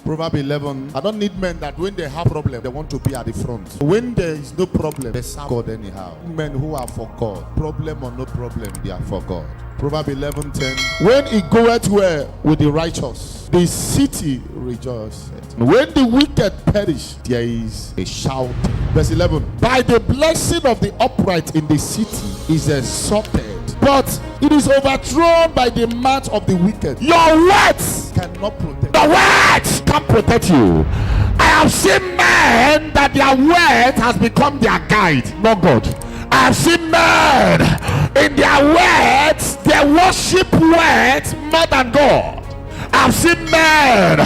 Proverbs 11. I don't need men that when they have problem, they want to be at the front. When there is no problem, they serve God anyhow. Men who are for God, problem or no problem, they are for God. Proverbs 11:10. When it goeth well with the righteous, the city rejoiceth. When the wicked perish, there is a shouting. Verse 11. By the blessing of the upright in the city is exalted, but it is overthrown by the mouth of the wicked. Your words cannot protect. The words can't protect you. I have seen men that their word has become their guide, not God. I have seen men in their words, they worship words more than God. I've seen men,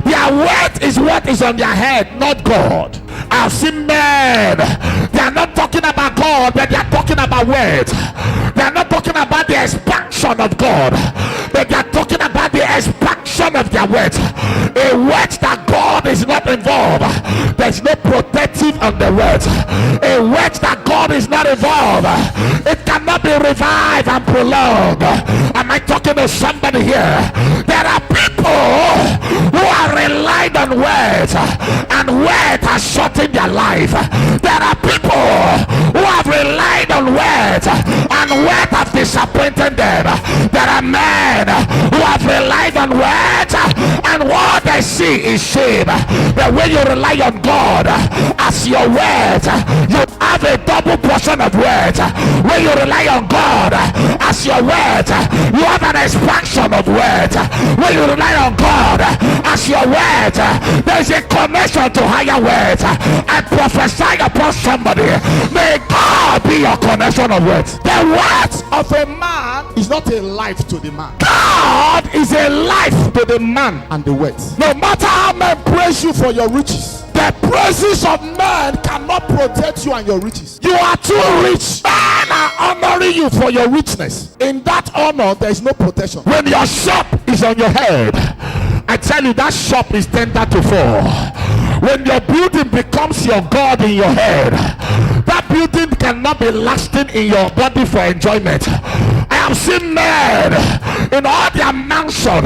their word is what is on their head, not God. I've seen men, they are not talking about God, but they are talking about words. They are not talking about the expansion of God, but they are talking about the expansion of their words. A word that God is not involved, there's no protective on the words. A word that God is not involved, it cannot be revived and prolonged. Am I talking to somebody here? There are people who are relying on words, and words are shortening their life. There are people who have relied on words, and words have disappointed them. There are men who have relied on words, and what they see is shame. But when you rely on God as your words, you have a double portion of words. When you rely on God as your words, you have an expansion of words. When you rely on God as your words, there is a connection to higher words. I prophesy upon somebody, may God be your connection of words. The words of a man is not a life to the man. God is a life to the man and the words. No matter how men praise you for your riches, the praises of men cannot protect you and your riches. You are too rich. Men are honoring you for your richness. In that honor, there is no protection. When your shop is on your head, I tell you that shop is tender to fall. When your building becomes your God in your head, that building cannot be lasting in your body for enjoyment. I have seen men in all their mansion,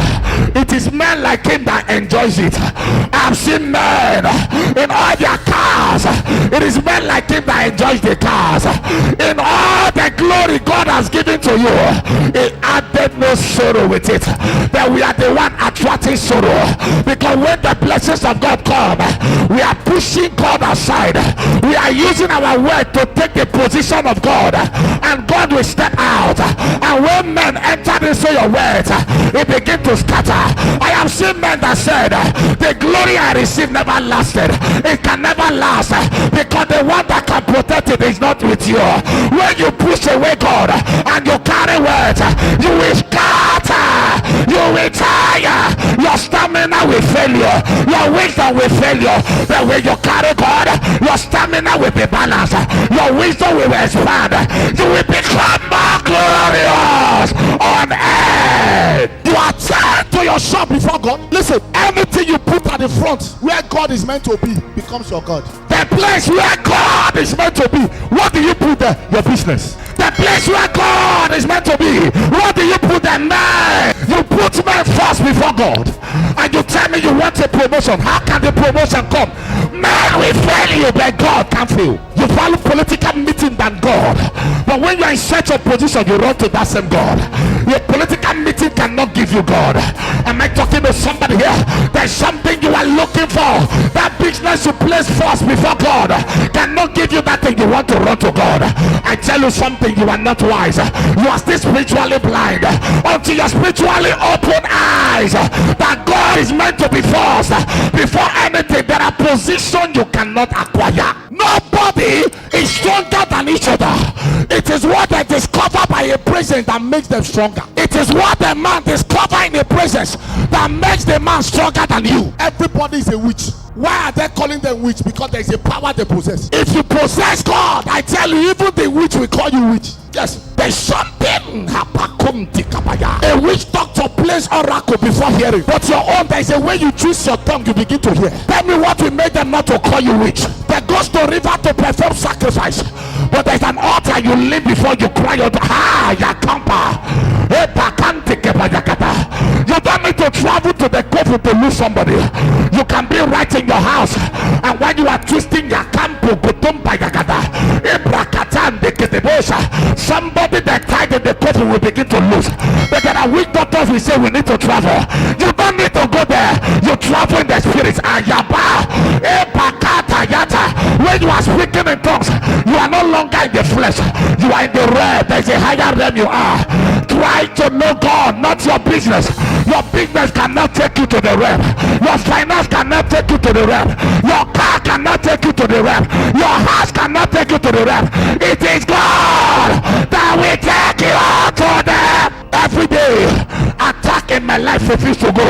it is men like him that enjoys it. I have seen men in all their cars, it is men like him that enjoys the cars. In all the glory God has given to you, it added no sorrow with it. That we are the one attracting sorrow, because when the blessings of God come, we are pushing God aside. We are using our word to take the position of God, and God will step out. And when men enter into your words, it begin to scatter. I have seen men that said, the glory I received never lasted. It can never last, because the one that can protect it is not with you. When you push away God and you carry words, you will scatter, you will tire, your stamina will fail you, your wisdom will fail you. But when you carry God, your stamina will be balanced, your wisdom will expand, you will become more glorious on earth. You are tied to your shop before God. Listen, anything you put at the front where God is meant to be becomes your God. The place where God is meant to be, what do you put there? Your business. The place where God is meant to be, what do you put there? Man, you put men first before God, and you tell me you want a promotion. How can the promotion come? Man will fail you, but God can't fail. You value political meeting than God, but when you are in search of position, you run to that same God. Your political meeting cannot give you God. Am I talking to somebody here? There's something you are looking for. That business you place first before God cannot give you that thing you want to run to God. I tell you something, you are not wise. You are still spiritually blind until you spiritually open eyes that God is meant to be first before anything. There are positions you cannot acquire. Nobody is stronger than each other. It is what they discover by a presence that makes them stronger. It is what the man discover in a presence that makes the man stronger than you. Everybody is a witch. Why are they calling them witch? Because there is a power they possess. If you possess God, I tell you, even the witch will call you witch. Yes, there's something. A witch doctor plays oracle before hearing, but your own, there is a way you choose your tongue, you begin to hear. Tell me what will make them not to call you witch. They goes to river to perform sacrifice, but there's an altar you live before you cry out, you don't need to travel to the cave painful to lose somebody. You can be right in your house, and when you are twisting your campo, somebody that tied in the coffin will begin to lose. But there are weak doctors will say we need to travel. You don't need to go there. You travel in the spirit. When you are speaking in tongues, you are no longer in the flesh. You are in the realm. There is a higher realm you are. Try to know God, not your business. Your business cannot take you to the realm. Your finance cannot take you to the realm. Your car cannot take you to the realm. Your house cannot take you to the realm. It is God that will take you to them. Every day, attack in my life refuse to go.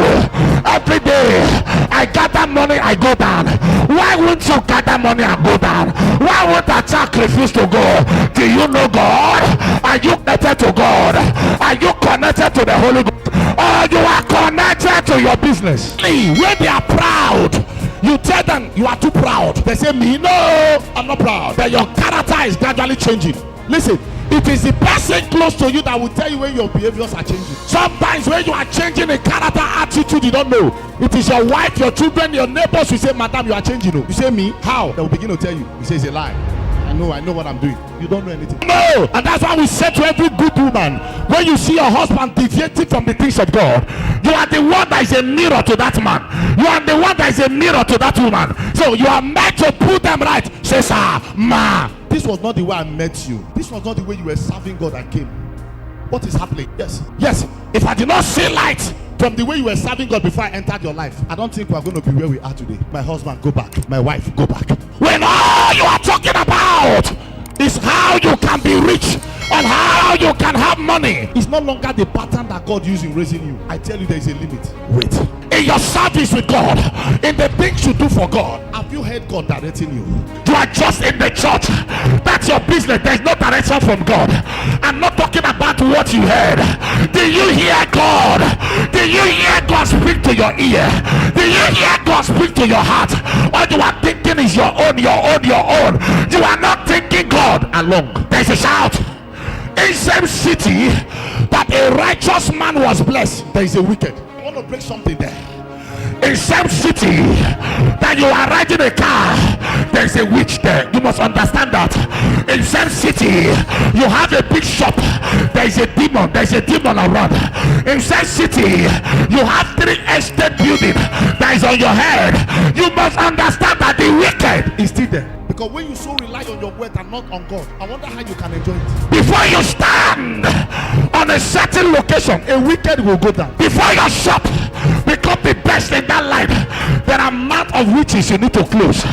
Every day, I gather money, I go down. Why won't you gather money and go down? Why won't attack refuse to go? Do you know God? Are you connected to God? Are you connected to the Holy Ghost? Or you are connected to your business? When they are proud, you tell them you are too proud. They say, me, no, I'm not proud. But your character is gradually changing. Listen, it is the person close to you that will tell you when your behaviors are changing. Sometimes when you are changing a character attitude, you don't know. It is your wife, your children, your neighbors who say, madam, you are changing. You say, me, how? They will begin to tell you. You say, it's a lie. I know what I'm doing. You don't know anything. No, and that's why we say to every good woman, when you see your husband deviating from the things of God, you are the one that is a mirror to that man. You are the one that is a mirror to that woman. So you are meant to put them right. Say, sir, ma, this was not the way I met you. This was not the way you were serving God. I came. What is happening? Yes. If I did not see light from the way you were serving God before I entered your life, I don't think we are going to be where we are today. My husband, go back. My wife, go back. When all you are talking about is how you can be rich and how you can have money, it's no longer the pattern that God used in raising you. I tell you, there is a limit. Wait. In your service with God, in the things you do for God, have you heard God directing you? You are just in the church. That's your business. There's no direction from God. I'm not talking about what you heard. Do you hear God? Do you hear God speak to your ear? Do you hear God speak to your heart? All you are thinking is your own. You are not thinking God alone. There's a shout. In same city that a righteous man was blessed, there is a wicked. I want to break something there. In same city that you are riding a car, there is a witch there. You must understand that. In same city you have a big shop, there is a demon. There is a demon around. In same city you have 3 estate building that is on your head. You must understand that the wicked is still there. Because when you so rely on your word and not on God, I wonder how you can enjoy it. Before you stand on a certain location, a wicked will go down. Before your shop become the best in that life, there are amount of witches you need to close.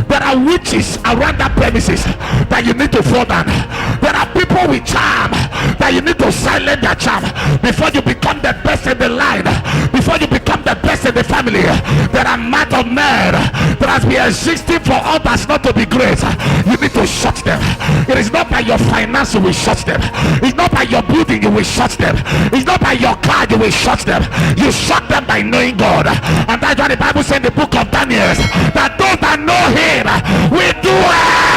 There are witches around that premises that you need to fall down. There are people with charm that you need to silence their charm before you become the best in the line. Before you become the best in the family, there are amount of men that has been existing for others not to be great. You need to shut them. It is not by your finance you will shut them. It's not by your building you will shut them. It's not by your car you will shut them. You shut them by knowing God. And that's why the Bible says in the book of Daniel that those that know him will do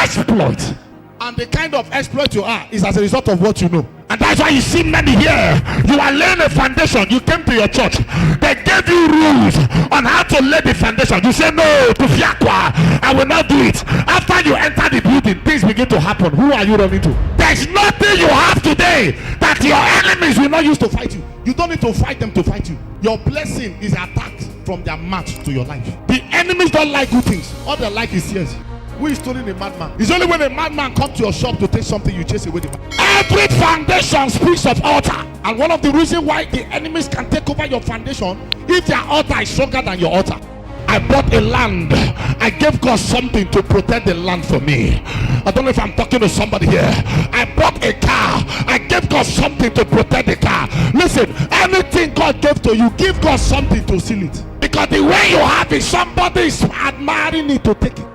exploit. And the kind of exploit you are is as a result of what you know. And that's why you see many here. You are laying a foundation. You came to your church. They gave you rules on how to lay the foundation. You say, no, to fiakwa, I will not do it. After you enter the building, things begin to happen. Who are you running to? There's nothing you have today that your enemies will not use to fight you. You don't need to fight them to fight you. Your blessing is attacked from their mouth to your life. The enemies don't like good things. All they like is tears. Who is stealing a madman? It's only when a madman comes to your shop to take something you chase away the man. Every foundation speaks of altar. And one of the reasons why the enemies can take over your foundation, if their altar is stronger than your altar. I bought a land. I gave God something to protect the land for me. I don't know if I'm talking to somebody here. I bought a car. I gave God something to protect the car. Listen, anything God gave to you, give God something to seal it. Because the way you have it, somebody is admiring it to take it.